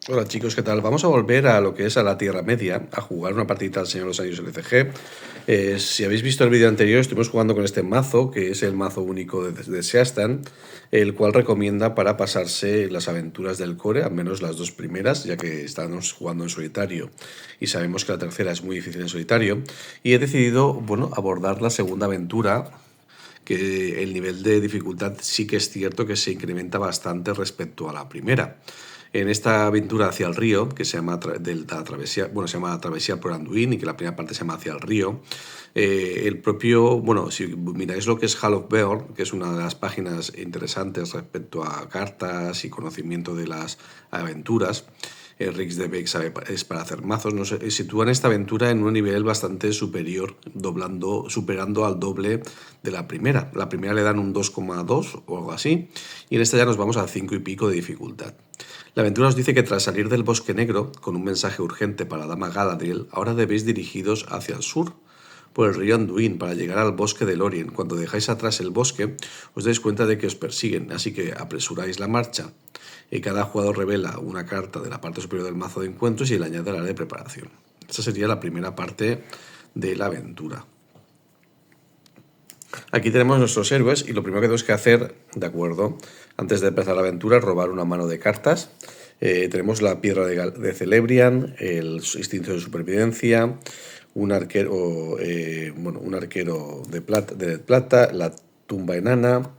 Hola chicos, ¿qué tal? Vamos a volver a lo que es a la Tierra Media, a jugar una partida al Señor de los Anillos LCG. Si habéis visto el vídeo anterior, estuvimos jugando con este mazo, que es el mazo único de Seastan, el cual recomienda para pasarse las aventuras del core, al menos las dos primeras, ya que estamos jugando en solitario y sabemos que la tercera es muy difícil en solitario. Y he decidido, bueno, abordar la segunda aventura, que el nivel de dificultad sí que es cierto que se incrementa bastante respecto a la primera. En esta aventura hacia el río, que se llama Travesía, bueno, se llama Travesía por Anduin y que la primera parte se llama Hacia el río, el propio, bueno, si miráis lo que es Hall of Beorn, que es una de las páginas interesantes respecto a cartas y conocimiento de las aventuras, Rix de Beck es para hacer mazos, no sé, sitúan esta aventura en un nivel bastante superior, superando al doble de la primera. La primera le dan un 2,2 o algo así, y en esta ya nos vamos a 5 y pico de dificultad. La aventura os dice que tras salir del Bosque Negro, con un mensaje urgente para la dama Galadriel, ahora debéis dirigiros hacia el sur, por el río Anduin, para llegar al bosque de Lorien. Cuando dejáis atrás el bosque, os dais cuenta de que os persiguen, así que apresuráis la marcha. Cada jugador revela una carta de la parte superior del mazo de encuentros y le añade el área de preparación. Esta sería la primera parte de la aventura. Aquí tenemos nuestros héroes y lo primero que tenemos que hacer, de acuerdo, antes de empezar la aventura, es robar una mano de cartas. Tenemos la piedra de Celebrian, el instinto de supervivencia, un arquero, un arquero de plata, la tumba enana,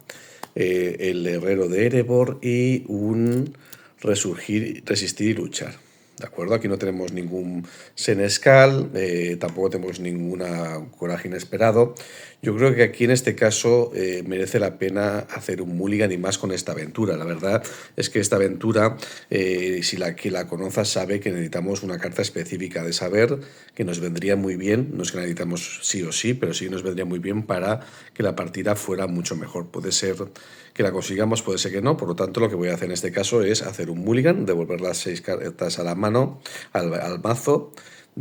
el herrero de Erebor y un resistir y luchar. ¿De acuerdo? Aquí no tenemos ningún senescal, tampoco tenemos ninguna coraje inesperado. Yo creo que aquí en este caso merece la pena hacer un mulligan y más con esta aventura. La verdad es que esta aventura, si quien la conoce sabe que necesitamos una carta específica de saber, que nos vendría muy bien, no es que necesitamos sí o sí, pero sí nos vendría muy bien para que la partida fuera mucho mejor. Puede ser que la consigamos, puede ser que no, por lo tanto lo que voy a hacer en este caso es hacer un mulligan, devolver las 6 cartas a la mano, al mazo,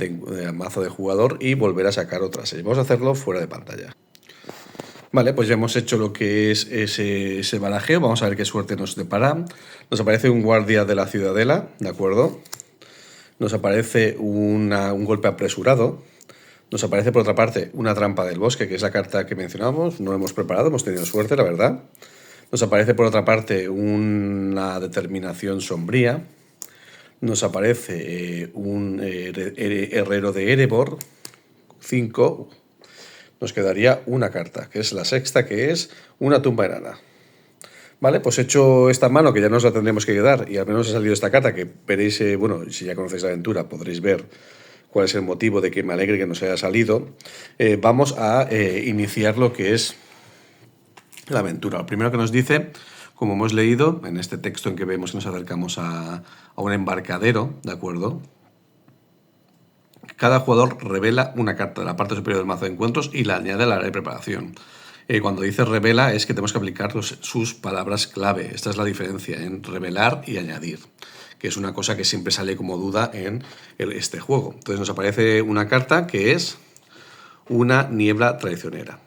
al mazo de jugador y volver a sacar otras 6. Vamos a hacerlo fuera de pantalla. Vale, pues ya hemos hecho lo que es ese barajeo, vamos a ver qué suerte nos depara. Nos aparece un guardia de la ciudadela, ¿de acuerdo? Nos aparece un golpe apresurado. Nos aparece por otra parte una trampa del bosque, que es la carta que mencionábamos. No hemos preparado, hemos tenido suerte, la verdad. Nos aparece por otra parte una determinación sombría. Nos aparece un herrero de Erebor, 5. Nos quedaría una carta, que es la sexta, que es una tumba enana. Vale, pues hecho esta mano, que ya nos la tendremos que quedar, y al menos ha salido esta carta, que veréis, bueno, si ya conocéis la aventura, podréis ver cuál es el motivo de que me alegre que nos haya salido. Vamos a iniciar lo que es la aventura. Lo primero que nos dice, como hemos leído en este texto en que vemos que nos acercamos a un embarcadero, ¿de acuerdo? Cada jugador revela una carta de la parte superior del mazo de encuentros y la añade al área de preparación. Cuando dice revela es que tenemos que aplicar sus palabras clave. Esta es la diferencia en revelar y añadir, que es una cosa que siempre sale como duda en este juego. Entonces nos aparece una carta que es una niebla traicionera.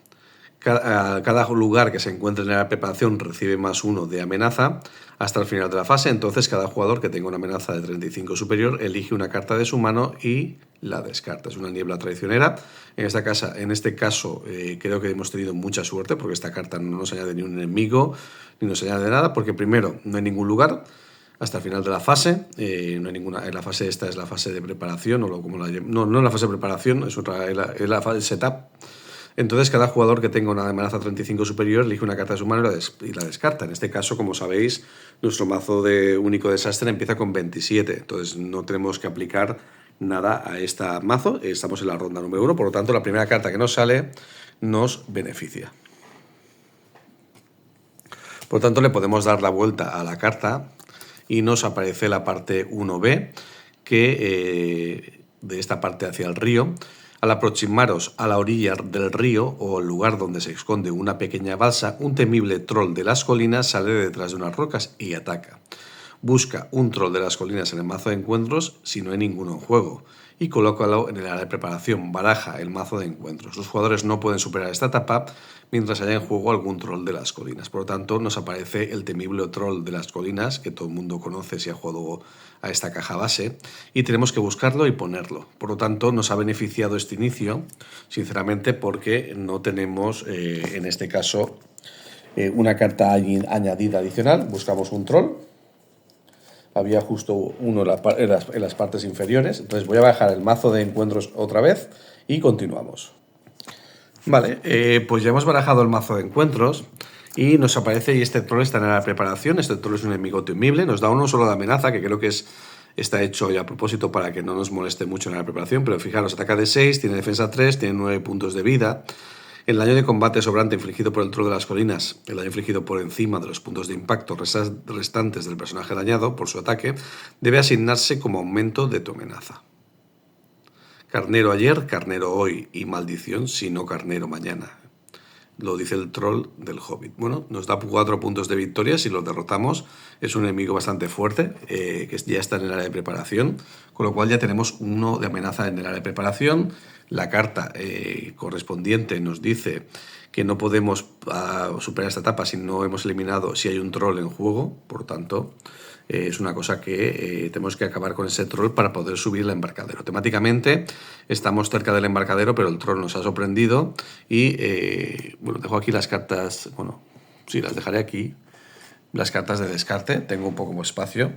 Cada lugar que se encuentre en la preparación recibe +1 de amenaza hasta el final de la fase. Entonces cada jugador que tenga una amenaza de 35 superior elige una carta de su mano y la descarta. Es una niebla traicionera. En este caso creo que hemos tenido mucha suerte porque esta carta no nos añade ni un enemigo ni nos añade nada, porque primero no hay ningún lugar hasta el final de la fase. No hay ninguna. En la fase esta es la fase de preparación, o como no es la fase de preparación, es la fase de setup. Entonces cada jugador que tenga una amenaza 35 superior elige una carta de su mano y la descarta. En este caso, como sabéis, nuestro mazo de único desastre empieza con 27. Entonces no tenemos que aplicar nada a este mazo. Estamos en la ronda número 1, por lo tanto la primera carta que nos sale nos beneficia. Por lo tanto le podemos dar la vuelta a la carta y nos aparece la parte 1B, que de esta parte hacia el río. Al aproximaros a la orilla del río o el lugar donde se esconde una pequeña balsa, un temible troll de las colinas sale detrás de unas rocas y ataca. Busca un troll de las colinas en el mazo de encuentros si no hay ninguno en juego y colócalo en el área de preparación. Baraja el mazo de encuentros. Los jugadores no pueden superar esta etapa mientras haya en juego algún troll de las colinas. Por lo tanto, nos aparece el temible troll de las colinas, que todo el mundo conoce si ha jugado a esta caja base, y tenemos que buscarlo y ponerlo. Por lo tanto, nos ha beneficiado este inicio, sinceramente, porque no tenemos, en este caso, una carta añadida adicional. Buscamos un troll. Había justo uno en las partes inferiores. Entonces voy a bajar el mazo de encuentros otra vez y continuamos. Vale, pues ya hemos barajado el mazo de encuentros y nos aparece, y este troll está en la preparación. Este troll es un enemigo temible, nos da uno solo de amenaza, que creo que está hecho ya a propósito para que no nos moleste mucho en la preparación, pero fijaros, ataca de 6, tiene defensa 3, tiene 9 puntos de vida. El daño de combate sobrante infligido por el troll de las colinas, el daño infligido por encima de los puntos de impacto restantes del personaje dañado por su ataque, debe asignarse como aumento de tu amenaza. Carnero ayer, carnero hoy y maldición si no carnero mañana. Lo dice el troll del Hobbit. Bueno, nos da 4 puntos de victoria si los derrotamos. Es un enemigo bastante fuerte, que ya está en el área de preparación, con lo cual ya tenemos uno de amenaza en el área de preparación. La carta correspondiente nos dice que no podemos superar esta etapa si no hemos eliminado, si hay un troll en juego. Por tanto, es una cosa que tenemos que acabar con ese troll para poder subir el embarcadero. Temáticamente estamos cerca del embarcadero, pero el troll nos ha sorprendido y bueno, dejo aquí las cartas, bueno, sí, las dejaré aquí, las cartas de descarte, tengo un poco más espacio.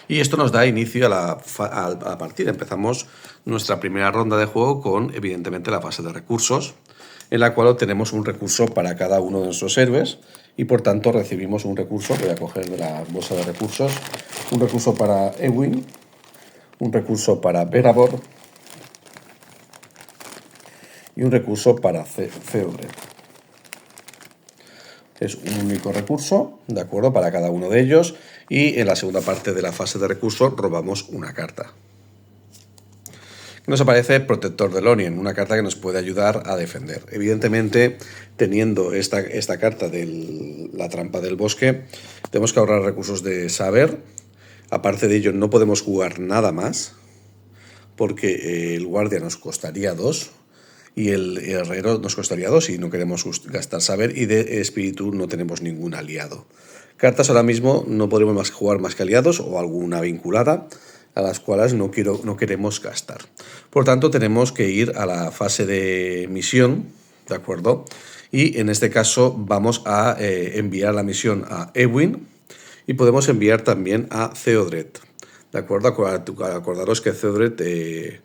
Y esto nos da inicio a la partida. Empezamos nuestra primera ronda de juego con, evidentemente, la fase de recursos, en la cual obtenemos un recurso para cada uno de nuestros héroes y, por tanto, recibimos un recurso. Voy a coger de la bolsa de recursos un recurso para Ewin, un recurso para Verabor y un recurso para Theodred. Es un único recurso, ¿de acuerdo?, para cada uno de ellos, y en la segunda parte de la fase de recursos robamos una carta. Nos aparece Protector de Lorien, una carta que nos puede ayudar a defender. Evidentemente, teniendo esta carta de la trampa del bosque, tenemos que ahorrar recursos de saber. Aparte de ello, no podemos jugar nada más, porque el guardia nos costaría 2 y el herrero nos costaría 2 y no queremos gastar saber, y de espíritu no tenemos ningún aliado. Cartas ahora mismo no podremos jugar más que aliados o alguna vinculada, a las cuales no queremos gastar. Por tanto, tenemos que ir a la fase de misión, ¿de acuerdo? Y en este caso vamos a enviar la misión a Ewin y podemos enviar también a Theodred, ¿de acuerdo? Acordaros que Theodred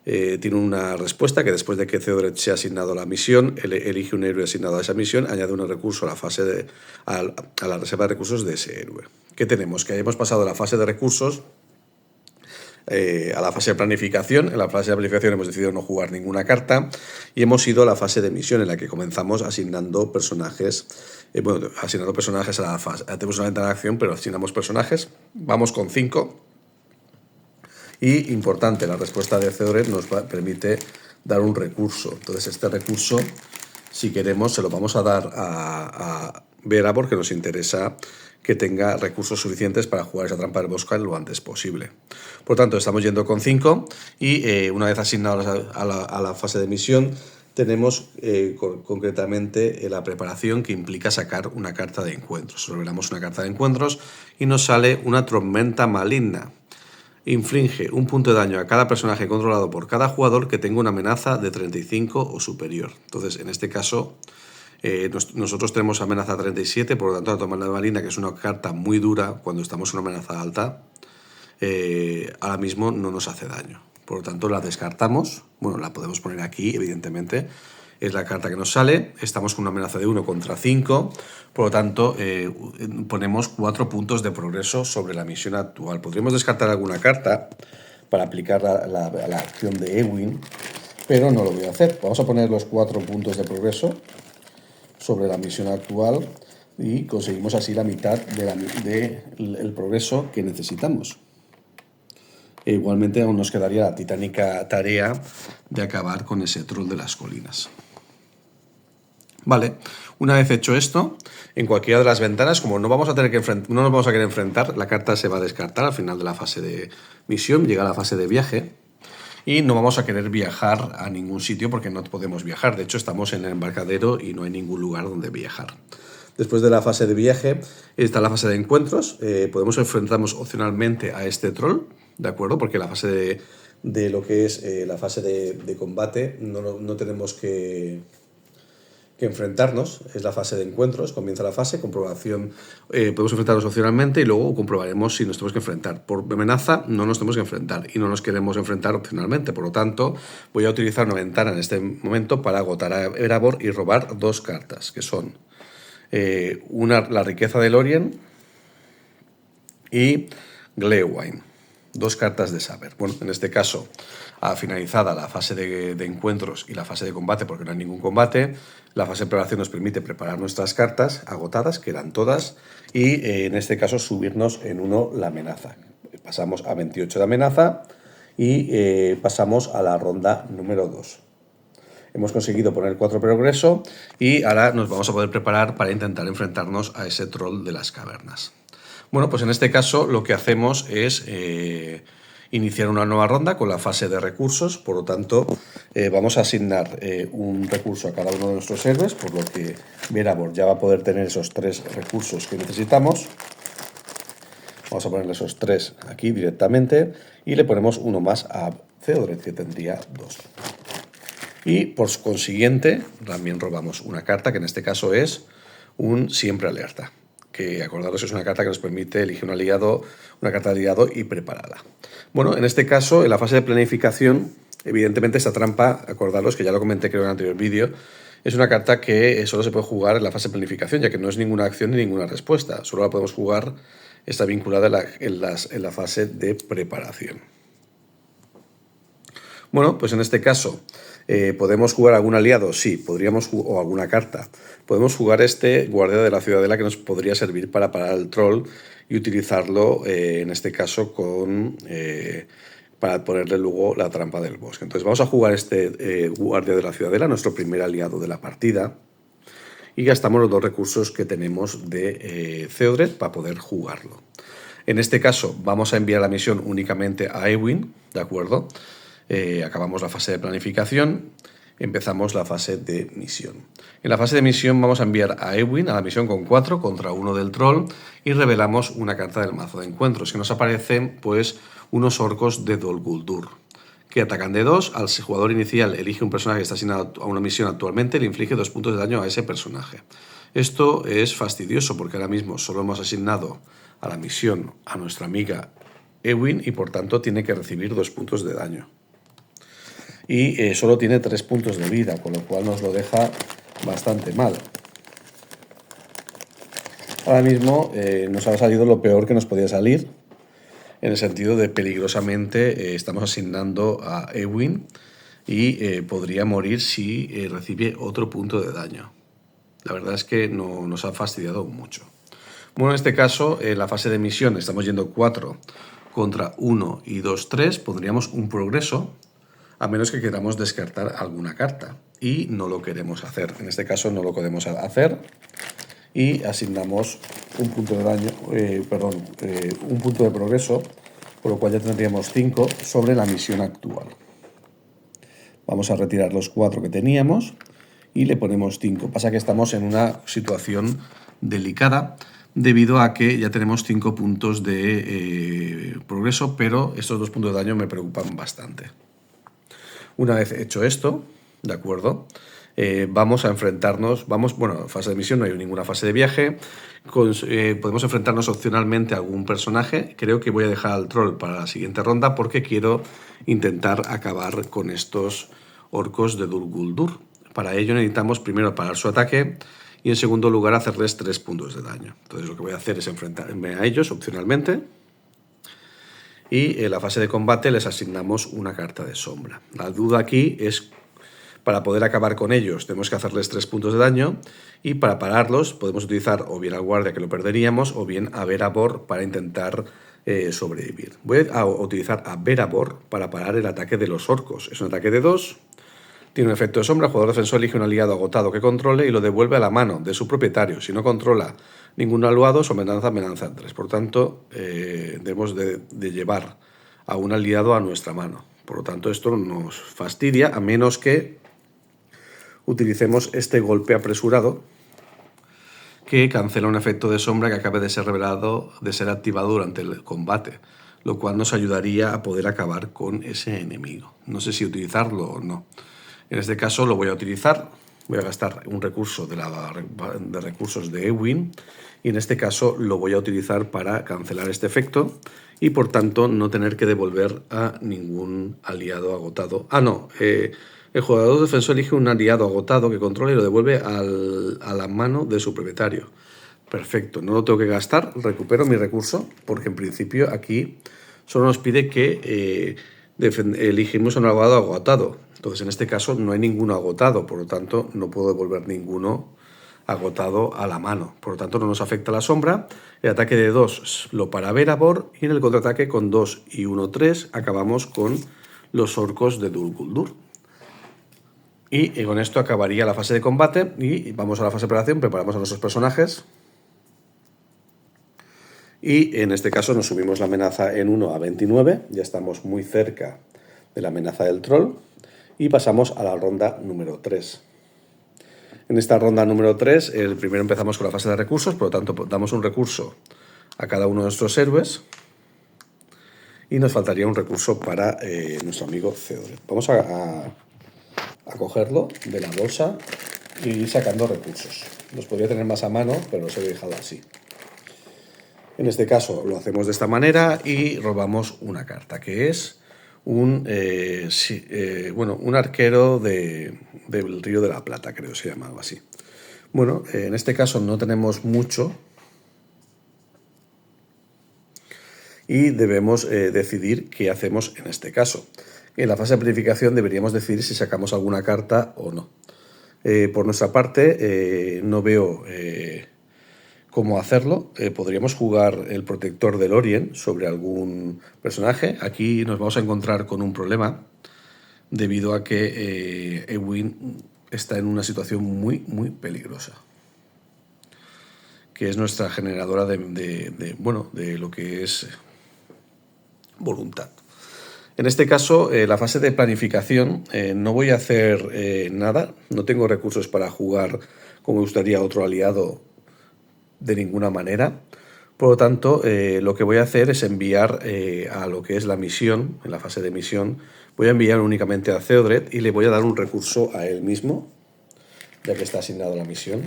tiene una respuesta que después de que Theodred se ha asignado la misión, elige un héroe asignado a esa misión, añade un recurso a la fase a la reserva de recursos de ese héroe. ¿Qué tenemos? Que hemos pasado la fase de recursos a la fase de planificación. En la fase de planificación hemos decidido no jugar ninguna carta y hemos ido a la fase de misión, en la que comenzamos asignando personajes. Asignando personajes a la fase. Tenemos una ventana de acción, pero asignamos personajes. Vamos con 5. Y, importante, la respuesta de Theodred nos permite dar un recurso. Entonces, este recurso, si queremos, se lo vamos a dar a Vera, porque nos interesa que tenga recursos suficientes para jugar esa trampa del bosque lo antes posible. Por tanto, estamos yendo con 5 y una vez asignados a la fase de misión, tenemos concretamente la preparación, que implica sacar una carta de encuentros. Revelamos una carta de encuentros y nos sale una tormenta maligna. Inflige un punto de daño a cada personaje controlado por cada jugador que tenga una amenaza de 35 o superior. Entonces, en este caso, nosotros tenemos amenaza 37, por lo tanto la tormenta maligna, que es una carta muy dura cuando estamos en una amenaza alta, ahora mismo no nos hace daño. Por lo tanto, la descartamos. Bueno, la podemos poner aquí, evidentemente. Es la carta que nos sale. Estamos con una amenaza de 1 contra 5. Por lo tanto, ponemos 4 puntos de progreso sobre la misión actual. Podríamos descartar alguna carta para aplicar la acción de Ewin, pero no lo voy a hacer. Vamos a poner los 4 puntos de progreso sobre la misión actual y conseguimos así la mitad del progreso que necesitamos. Igualmente aún nos quedaría la titánica tarea de acabar con ese troll de las colinas. Vale, una vez hecho esto, en cualquiera de las ventanas, como no vamos a tener que no nos vamos a querer enfrentar, la carta se va a descartar al final de la fase de misión, llega la fase de viaje y no vamos a querer viajar a ningún sitio porque no podemos viajar. De hecho, estamos en el embarcadero y no hay ningún lugar donde viajar. Después de la fase de viaje está la fase de encuentros. Podemos enfrentarnos opcionalmente a este troll, ¿de acuerdo? Porque la fase de lo que es la fase de combate no tenemos que enfrentarnos, es la fase de encuentros, comienza la fase, comprobación, podemos enfrentarnos opcionalmente y luego comprobaremos si nos tenemos que enfrentar. Por amenaza no nos tenemos que enfrentar y no nos queremos enfrentar opcionalmente, por lo tanto voy a utilizar una ventana en este momento para agotar a Erebor y robar 2 cartas, que son la riqueza de Lorien y Glewine. 2 cartas de saber. Bueno, en este caso, ha finalizada la fase de encuentros y la fase de combate, porque no hay ningún combate. La fase de preparación nos permite preparar nuestras cartas agotadas, que eran todas, y en este caso subirnos en 1 la amenaza. Pasamos a 28 de amenaza y pasamos a la ronda número 2. Hemos conseguido poner 4 progreso y ahora nos vamos a poder preparar para intentar enfrentarnos a ese troll de las cavernas. Bueno, pues en este caso lo que hacemos es iniciar una nueva ronda con la fase de recursos, por lo tanto vamos a asignar un recurso a cada uno de nuestros héroes, por lo que Erebor ya va a poder tener esos 3 recursos que necesitamos. Vamos a ponerle esos 3 aquí directamente y le ponemos uno más a Theodred, que tendría 2. Y por consiguiente también robamos una carta, que en este caso es un siempre alerta, que acordaros es una carta que nos permite elegir un aliado, una carta de aliado y prepararla. Bueno, en este caso, en la fase de planificación, evidentemente esta trampa, acordaros que ya lo comenté creo en el anterior vídeo, es una carta que solo se puede jugar en la fase de planificación, ya que no es ninguna acción ni ninguna respuesta, solo la podemos jugar, está vinculada en la fase de preparación. Bueno, pues en este caso, ¿podemos jugar algún aliado? Sí, podríamos o alguna carta. Podemos jugar este guardia de la ciudadela que nos podría servir para parar el troll y utilizarlo, en este caso, para ponerle luego la trampa del bosque. Entonces vamos a jugar este guardia de la ciudadela, nuestro primer aliado de la partida, y gastamos los 2 recursos que tenemos de Theodred para poder jugarlo. En este caso vamos a enviar la misión únicamente a Ewin, ¿de acuerdo? Acabamos la fase de planificación, empezamos la fase de misión. En la fase de misión vamos a enviar a Ewin a la misión con 4 contra 1 del troll y revelamos una carta del mazo de encuentros, que nos aparecen pues unos orcos de Dol Guldur, que atacan de 2, al jugador inicial elige un personaje que está asignado a una misión actualmente, le inflige 2 puntos de daño a ese personaje. Esto es fastidioso porque ahora mismo solo hemos asignado a la misión a nuestra amiga Ewin y por tanto tiene que recibir 2 puntos de daño. Y solo tiene 3 puntos de vida, con lo cual nos lo deja bastante mal. Ahora mismo nos ha salido lo peor que nos podía salir, en el sentido de peligrosamente estamos asignando a Ewin y podría morir si recibe otro punto de daño. La verdad es que nos ha fastidiado mucho. Bueno, en este caso, en la fase de misión estamos yendo 4 contra 1 y 2, 3, pondríamos un progreso, a menos que queramos descartar alguna carta, y no lo queremos hacer. En este caso no lo podemos hacer y asignamos un punto de daño, un punto de progreso, por lo cual ya tendríamos 5 sobre la misión actual. Vamos a retirar los 4 que teníamos y le ponemos 5. Pasa que estamos en una situación delicada debido a que ya tenemos 5 puntos de progreso, pero estos 2 puntos de daño me preocupan bastante. Una vez hecho esto, ¿de acuerdo? Vamos a enfrentarnos, fase de misión, no hay ninguna fase de viaje, podemos enfrentarnos opcionalmente a algún personaje. Creo que voy a dejar al troll para la siguiente ronda porque quiero intentar acabar con estos orcos de Dol Guldur. Para ello necesitamos primero parar su ataque y en segundo lugar hacerles 3 puntos de daño. Entonces lo que voy a hacer es enfrentarme a ellos opcionalmente. Y en la fase de combate les asignamos una carta de sombra. La duda aquí es, para poder acabar con ellos tenemos que hacerles 3 puntos de daño y para pararlos podemos utilizar o bien al guardia, que lo perderíamos, o bien a Erebor para intentar sobrevivir. Voy a utilizar a Erebor para parar el ataque de los orcos. Es un ataque de 2, Tiene un efecto de sombra, el jugador defensor elige un aliado agotado que controle y lo devuelve a la mano de su propietario. Si no controla ningún aliado, su amenaza en 3. Por tanto, debemos de llevar a un aliado a nuestra mano. Por lo tanto, esto nos fastidia a menos que utilicemos este golpe apresurado que cancela un efecto de sombra que acabe de ser revelado, de ser activado durante el combate, lo cual nos ayudaría a poder acabar con ese enemigo. No sé si utilizarlo o no. En este caso lo voy a utilizar, voy a gastar un recurso de recursos de Ewin y en este caso lo voy a utilizar para cancelar este efecto y por tanto no tener que devolver a ningún aliado agotado. El jugador defensor elige un aliado agotado que controle y lo devuelve a la mano de su propietario. Perfecto, no lo tengo que gastar, recupero mi recurso porque en principio aquí solo nos pide que elegimos un aliado agotado. Entonces en este caso no hay ninguno agotado, por lo tanto no puedo devolver ninguno agotado a la mano. Por lo tanto no nos afecta la sombra. El ataque de 2 lo para Verabor y en el contraataque con 2 y 1, 3 acabamos con los orcos de Dol Guldur. Y con esto acabaría la fase de combate y vamos a la fase de preparación, preparamos a nuestros personajes. Y en este caso nos subimos la amenaza en 1 a 29, ya estamos muy cerca de la amenaza del troll. Y pasamos a la ronda número 3. En esta ronda número 3, primero empezamos con la fase de recursos, por lo tanto damos un recurso a cada uno de nuestros héroes. Y nos faltaría un recurso para nuestro amigo Theodred. Vamos a cogerlo de la bolsa y ir sacando recursos. Los podría tener más a mano, pero los he dejado así. En este caso lo hacemos de esta manera y robamos una carta, que es un arquero del Río de la Plata, creo que se llamaba así. Bueno, en este caso no tenemos mucho y debemos decidir qué hacemos en este caso. En la fase de planificación deberíamos decidir si sacamos alguna carta o no. Por nuestra parte, no veo cómo hacerlo. Podríamos jugar el protector de Lorien sobre algún personaje. Aquí nos vamos a encontrar con un problema debido a que Ewin está en una situación muy, muy peligrosa, que es nuestra generadora de lo que es voluntad. En este caso, la fase de planificación, no voy a hacer nada, no tengo recursos para jugar como me gustaría otro aliado de ninguna manera. Por lo tanto, lo que voy a hacer es enviar a lo que es la misión, en la fase de misión, voy a enviar únicamente a Theodred y le voy a dar un recurso a él mismo, ya que está asignado a la misión.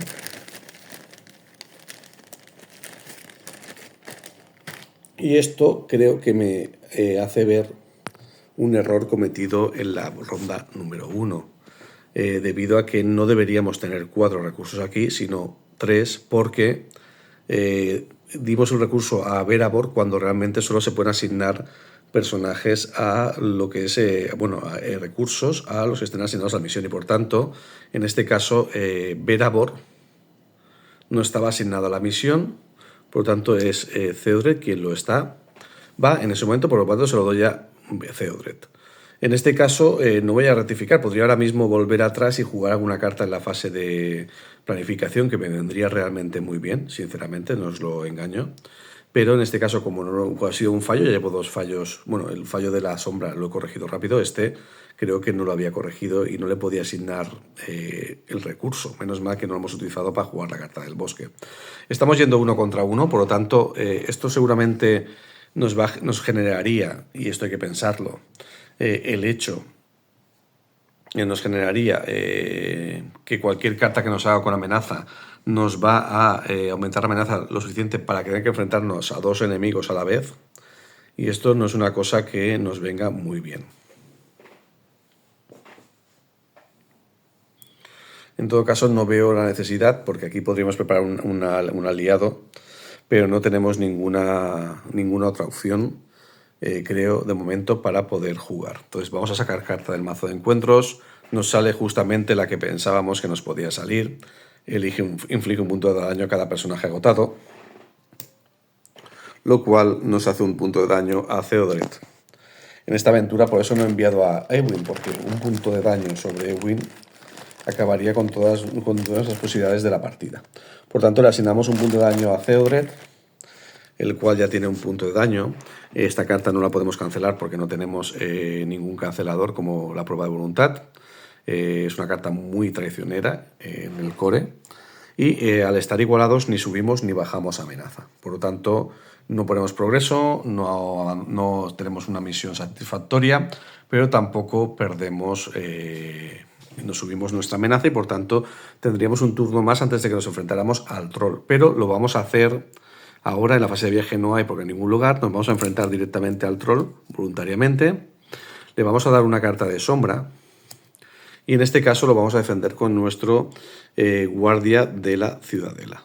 Y esto creo que me hace ver un error cometido en la ronda número 1, debido a que no deberíamos tener 4 recursos aquí, sino 3, porque dimos un recurso a Verabor cuando realmente solo se pueden asignar personajes a lo que es, recursos a los que estén asignados a la misión y por tanto, en este caso, Verabor no estaba asignado a la misión, por lo tanto es Theodred quien lo está. Va en ese momento, por lo tanto se lo doy a Theodred. En este caso no voy a rectificar, podría ahora mismo volver atrás y jugar alguna carta en la fase de planificación que me vendría realmente muy bien, sinceramente, no os lo engaño. Pero en este caso, como no ha sido un fallo, ya llevo 2 fallos. Bueno, el fallo de la sombra lo he corregido rápido, creo que no lo había corregido y no le podía asignar el recurso. Menos mal que no lo hemos utilizado para jugar la carta del bosque. Estamos yendo 1 contra 1, por lo tanto, esto seguramente nos generaría, y esto hay que pensarlo, el hecho nos generaría que cualquier carta que nos haga con amenaza nos va a aumentar la amenaza lo suficiente para que tenga que enfrentarnos a 2 enemigos a la vez, y esto no es una cosa que nos venga muy bien. En todo caso, no veo la necesidad, porque aquí podríamos preparar un aliado, pero no tenemos ninguna otra opción, creo, de momento, para poder jugar. Entonces vamos a sacar carta del mazo de encuentros. Nos sale justamente la que pensábamos que nos podía salir. Inflige un punto de daño a cada personaje agotado, lo cual nos hace un punto de daño a Theodred. En esta aventura por eso no he enviado a Ewin, porque un punto de daño sobre Ewin acabaría con todas las posibilidades de la partida. Por tanto, le asignamos un punto de daño a Theodred, el cual ya tiene un punto de daño. Esta carta no la podemos cancelar porque no tenemos ningún cancelador como la prueba de voluntad. Es una carta muy traicionera en el core. Y al estar igualados ni subimos ni bajamos amenaza. Por lo tanto, no ponemos progreso, no tenemos una misión satisfactoria, pero tampoco perdemos, no subimos nuestra amenaza y por tanto tendríamos un turno más antes de que nos enfrentáramos al troll. Pero lo vamos a hacer ahora, en la fase de viaje no hay porque en ningún lugar, nos vamos a enfrentar directamente al troll voluntariamente. Le vamos a dar una carta de sombra. Y en este caso lo vamos a defender con nuestro guardia de la ciudadela.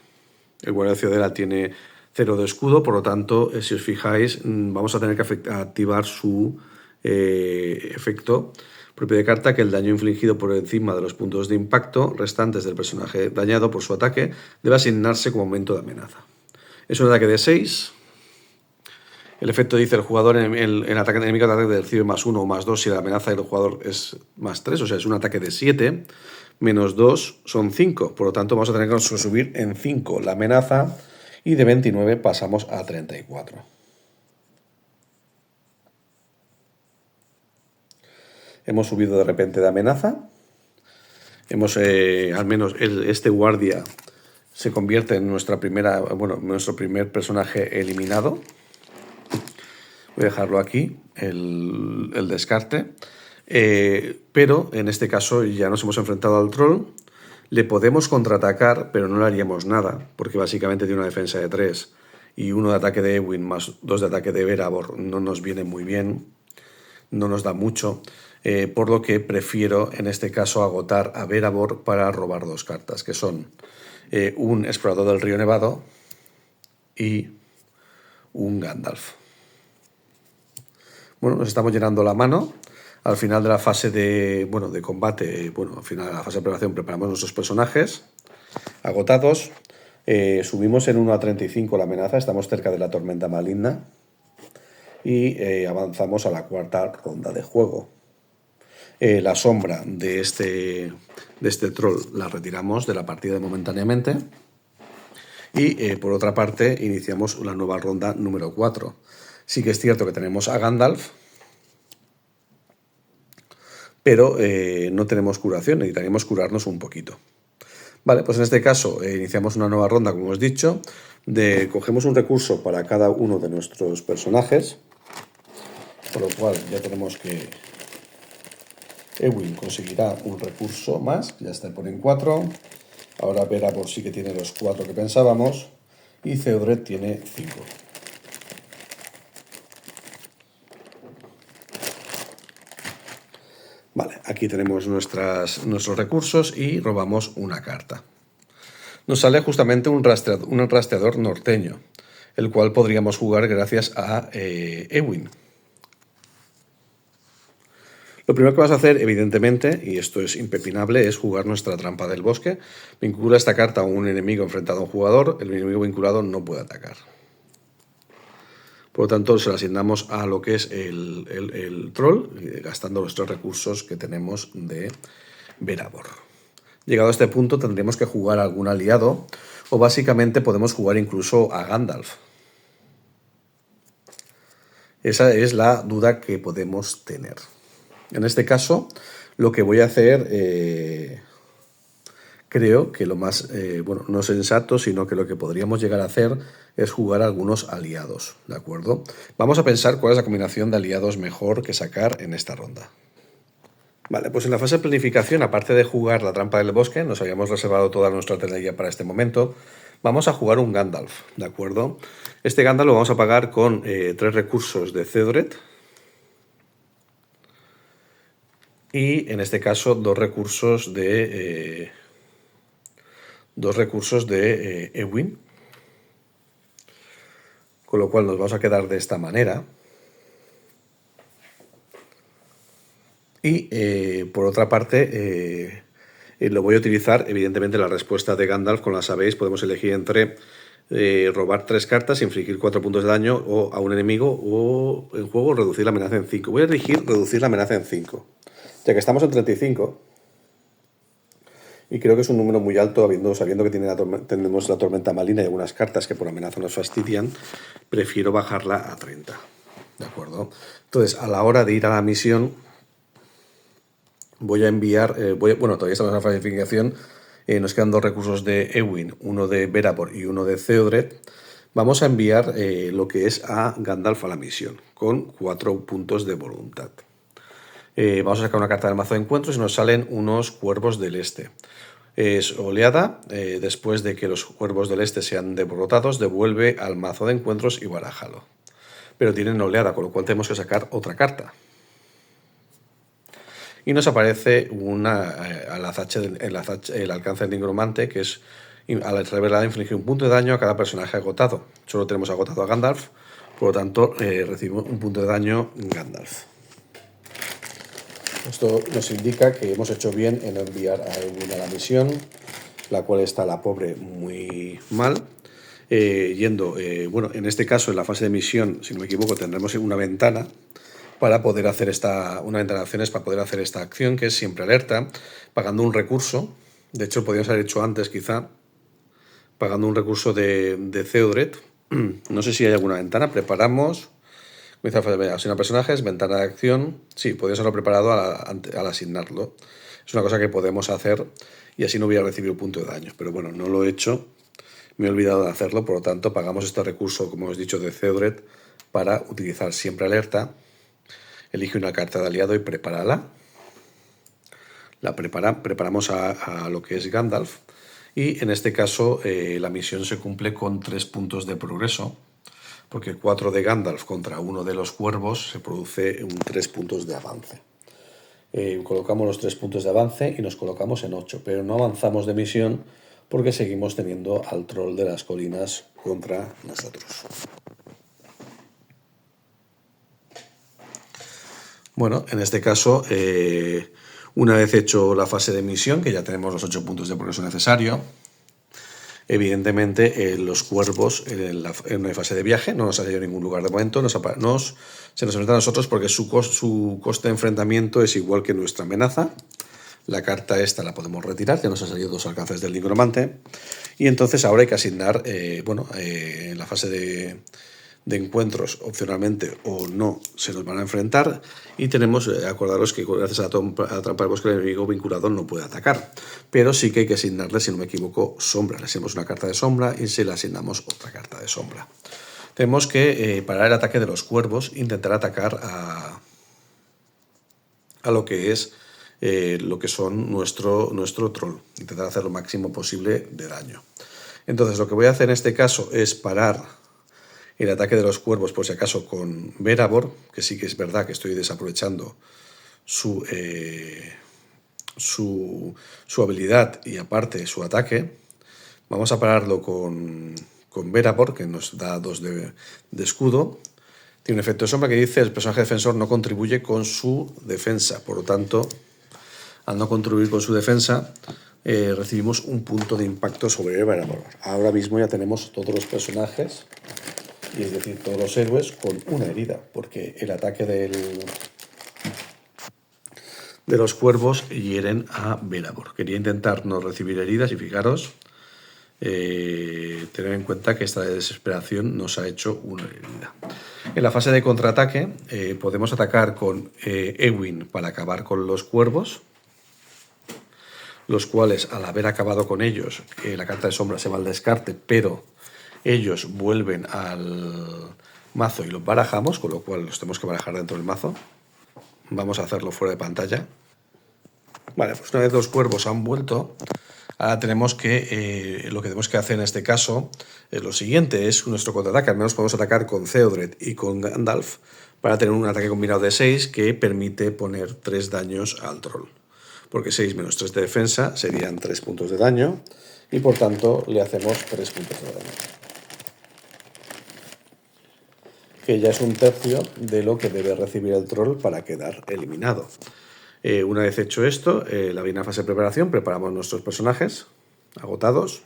El guardia de la ciudadela tiene 0 de escudo, por lo tanto, si os fijáis, vamos a tener que activar su efecto propio de carta, que el daño infligido por encima de los puntos de impacto restantes del personaje dañado por su ataque debe asignarse como aumento de amenaza. Es un ataque de 6. El efecto dice el jugador en el ataque enemigo recibe +1 o +2 si la amenaza del jugador es +3, o sea, es un ataque de 7, -2 son 5, por lo tanto vamos a tener que subir en 5 la amenaza y de 29 pasamos a 34. Hemos subido de repente de amenaza, al menos este guardia se convierte en nuestro primer personaje eliminado. Voy a dejarlo aquí, el descarte. Pero en este caso ya nos hemos enfrentado al troll. Le podemos contraatacar, pero no le haríamos nada, porque básicamente tiene una defensa de 3 y 1 de ataque de Ewin más 2 de ataque de Verabor no nos viene muy bien, no nos da mucho, por lo que prefiero en este caso agotar a Verabor para robar 2 cartas, que son un Explorador del Río Nevado y un Gandalf. Bueno, nos estamos llenando la mano. Al final de la fase de combate, al final de la fase de preparación, preparamos nuestros personajes agotados. Subimos en 1 a 35 la amenaza, estamos cerca de la tormenta maligna. Y avanzamos a la 4ª ronda de juego. La sombra de este troll la retiramos de la partida momentáneamente. Y por otra parte, iniciamos la nueva ronda número 4. Sí que es cierto que tenemos a Gandalf, pero no tenemos curación, necesitaríamos curarnos un poquito. Vale, pues en este caso iniciamos una nueva ronda, como os he dicho, cogemos un recurso para cada uno de nuestros personajes, por lo cual ya tenemos que Ewin conseguirá un recurso más, ya está por en 4, ahora Verabor sí que tiene los 4 que pensábamos, y Theodred tiene 5. Vale, aquí tenemos nuestros recursos y robamos una carta. Nos sale justamente un rastreador norteño, el cual podríamos jugar gracias a Ewin. Lo primero que vamos a hacer, evidentemente, y esto es impepinable, es jugar nuestra trampa del bosque. Vincula esta carta a un enemigo enfrentado a un jugador, el enemigo vinculado no puede atacar. Por lo tanto, se lo asignamos a lo que es el troll, gastando nuestros recursos que tenemos de Verabor. Llegado a este punto, tendremos que jugar a algún aliado, o básicamente podemos jugar incluso a Gandalf. Esa es la duda que podemos tener. En este caso, lo que voy a hacer, creo que lo más, no sensato, sino que lo que podríamos llegar a hacer es jugar a algunos aliados, ¿de acuerdo? Vamos a pensar cuál es la combinación de aliados mejor que sacar en esta ronda. Vale, pues en la fase de planificación, aparte de jugar la trampa del bosque, nos habíamos reservado toda nuestra estrategia para este momento, vamos a jugar un Gandalf, ¿de acuerdo? Este Gandalf lo vamos a pagar con 3 recursos de Theodred y, en este caso, 2 recursos de Ewin, con lo cual nos vamos a quedar de esta manera. Y por otra parte, lo voy a utilizar, evidentemente, la respuesta de Gandalf, como la sabéis, podemos elegir entre robar 3 cartas, infligir 4 puntos de daño a un enemigo o en juego reducir la amenaza en 5. Voy a elegir reducir la amenaza en 5, ya que estamos en 35 y creo que es un número muy alto, sabiendo que tenemos la tormenta maligna y algunas cartas que por amenaza nos fastidian, prefiero bajarla a 30. ¿De acuerdo? Entonces, a la hora de ir a la misión, voy a enviar, bueno, todavía estamos en la fase de verificación, nos quedan 2 recursos de Ewin, uno de Verabor y uno de Theodred. Vamos a enviar lo que es a Gandalf a la misión, con 4 puntos de voluntad. Vamos a sacar una carta del mazo de encuentros y nos salen unos cuervos del este. Es oleada, después de que los cuervos del este sean derrotados, devuelve al mazo de encuentros y barájalo. Pero tienen oleada, con lo cual tenemos que sacar otra carta. Y nos aparece el alcance del nigromante, que es al revelar infligir un punto de daño a cada personaje agotado. Solo tenemos agotado a Gandalf, por lo tanto recibimos un punto de daño Gandalf. Esto nos indica que hemos hecho bien en enviar a Ewin a la misión, la cual está la pobre muy mal. Bueno, en este caso, en la fase de misión, si no me equivoco, tendremos una ventana para poder hacer una ventana de acciones para poder hacer esta acción, que es siempre alerta, pagando un recurso. De hecho, podríamos haber hecho antes, quizá, pagando un recurso de Theodred. No sé si hay alguna ventana. Preparamos. Asignar personajes, ventana de acción. Sí, podríamos haberlo preparado al asignarlo. Es una cosa que podemos hacer y así no hubiera recibido punto de daño. Pero bueno, no lo he hecho. Me he olvidado de hacerlo. Por lo tanto, pagamos este recurso, como os he dicho, de Theodred para utilizar siempre alerta. Elige una carta de aliado y prepárala. Preparamos a lo que es Gandalf. Y en este caso la misión se cumple con 3 puntos de progreso, porque 4 de Gandalf contra 1 de los cuervos se produce 3 puntos de avance. Colocamos los 3 puntos de avance y nos colocamos en 8, pero no avanzamos de misión porque seguimos teniendo al troll de las colinas contra nosotros. Bueno, en este caso, una vez hecho la fase de misión, que ya tenemos los 8 puntos de progreso necesario, evidentemente los cuervos en una fase de viaje no nos ha salido en ningún lugar de momento, se nos enfrenta a nosotros porque su coste de enfrentamiento es igual que nuestra amenaza. La carta esta la podemos retirar, ya nos han salido 2 alcances del nigromante, y entonces ahora hay que asignar, en la fase de encuentros, opcionalmente o no, se nos van a enfrentar, y tenemos, acordaros que gracias a la trampa del bosque el enemigo vinculado no puede atacar, pero sí que hay que asignarle, si no me equivoco, sombra. Le asignamos una carta de sombra y se le asignamos otra carta de sombra. Tenemos que parar el ataque de los cuervos, intentar atacar a lo que es lo que son nuestro troll, intentar hacer lo máximo posible de daño. Entonces lo que voy a hacer en este caso es parar el ataque de los cuervos, por si acaso, con Verabor, que sí que es verdad que estoy desaprovechando su habilidad y aparte su ataque. Vamos a pararlo con Verabor, que nos da 2 de escudo. Tiene un efecto de sombra que dice: el personaje defensor no contribuye con su defensa. Por lo tanto, al no contribuir con su defensa, recibimos un punto de impacto sobre Verabor. Ahora mismo ya tenemos todos los personajes, y es decir, todos los héroes, con una herida, porque el ataque de los cuervos hieren a Verabor. Quería intentar no recibir heridas y fijaros, tener en cuenta que esta desesperación nos ha hecho una herida. En la fase de contraataque podemos atacar con Ewin para acabar con los cuervos, los cuales, al haber acabado con ellos, la carta de sombra se va al descarte, pero ellos vuelven al mazo y los barajamos, con lo cual los tenemos que barajar dentro del mazo. Vamos a hacerlo fuera de pantalla. Vale, pues una vez los cuervos han vuelto, ahora tenemos que, lo que tenemos que hacer en este caso es lo siguiente, es nuestro contraataque. Al menos podemos atacar con Theodred y con Gandalf para tener un ataque combinado de 6 que permite poner 3 daños al troll. Porque 6 menos 3 de defensa serían 3 puntos de daño y por tanto le hacemos 3 puntos de daño, que ya es un tercio de lo que debe recibir el troll para quedar eliminado. Una vez hecho esto, la fase de preparación, preparamos nuestros personajes agotados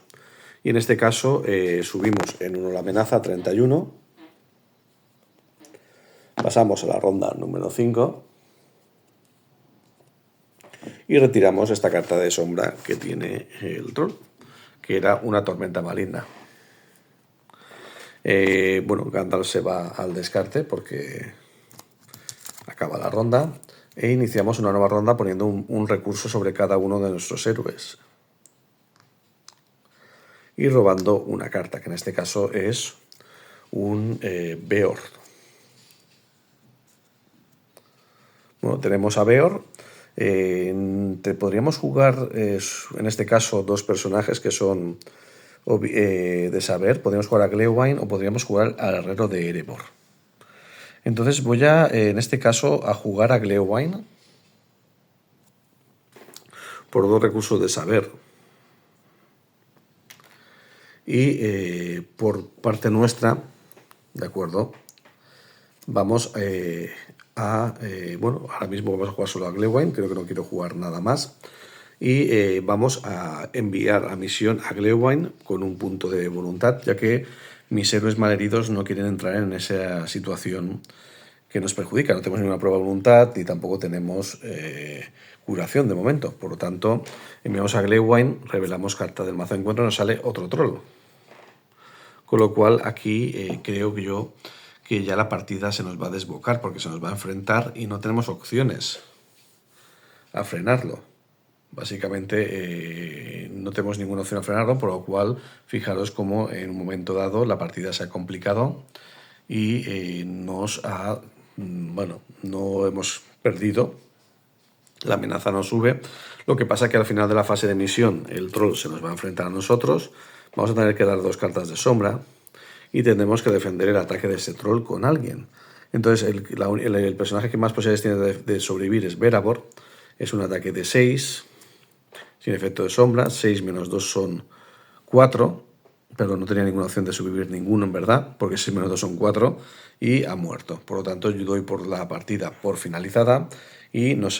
Y en este caso subimos en 1 la amenaza 31. Pasamos a la ronda número 5. Y retiramos esta carta de sombra que tiene el troll, que era una tormenta maligna. Bueno, Gandalf se va al descarte porque acaba la ronda e iniciamos una nueva ronda poniendo un recurso sobre cada uno de nuestros héroes y robando una carta, que en este caso es un Beorn. Bueno, tenemos a Beorn. Podríamos jugar en este caso dos personajes que son de saber. Podríamos jugar a Glewine o podríamos jugar al herrero de Erebor. Entonces voy en este caso a jugar a Glewine por 2 recursos de saber. Y por parte nuestra, ¿de acuerdo? Vamos bueno, ahora mismo vamos a jugar solo a Glewine, creo que no quiero jugar nada más. Y vamos a enviar a misión a Glewine con un punto de voluntad, ya que mis héroes malheridos no quieren entrar en esa situación que nos perjudica. No tenemos ninguna prueba de voluntad ni tampoco tenemos curación de momento. Por lo tanto, enviamos a Glewine, revelamos carta del mazo de encuentro, nos sale otro troll. Con lo cual aquí creo que yo que ya la partida se nos va a desbocar porque se nos va a enfrentar y no tenemos opciones a frenarlo. Básicamente no tenemos ninguna opción a frenarlo, por lo cual fijaros cómo en un momento dado la partida se ha complicado y bueno, no hemos perdido, la amenaza no sube. Lo que pasa es que al final de la fase de misión el troll se nos va a enfrentar a nosotros, vamos a tener que dar 2 cartas de sombra y tendremos que defender el ataque de ese troll con alguien. Entonces el personaje que más posibilidades tiene de sobrevivir es Beravor. Es un ataque de 6, sin efecto de sombra. 6 menos 2 son 4, pero no tenía ninguna opción de sobrevivir ninguno en verdad, porque 6 menos 2 son 4 y ha muerto. Por lo tanto, yo doy por la partida por finalizada y los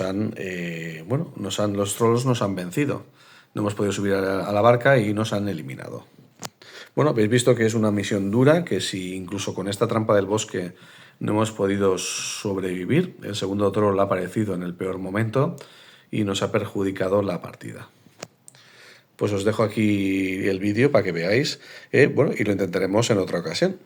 trolls nos han vencido. No hemos podido subir a la barca y nos han eliminado. Bueno, habéis visto que es una misión dura, que si incluso con esta trampa del bosque no hemos podido sobrevivir, el segundo troll ha aparecido en el peor momento y nos ha perjudicado la partida. Pues os dejo aquí el vídeo para que veáis, bueno, y lo intentaremos en otra ocasión.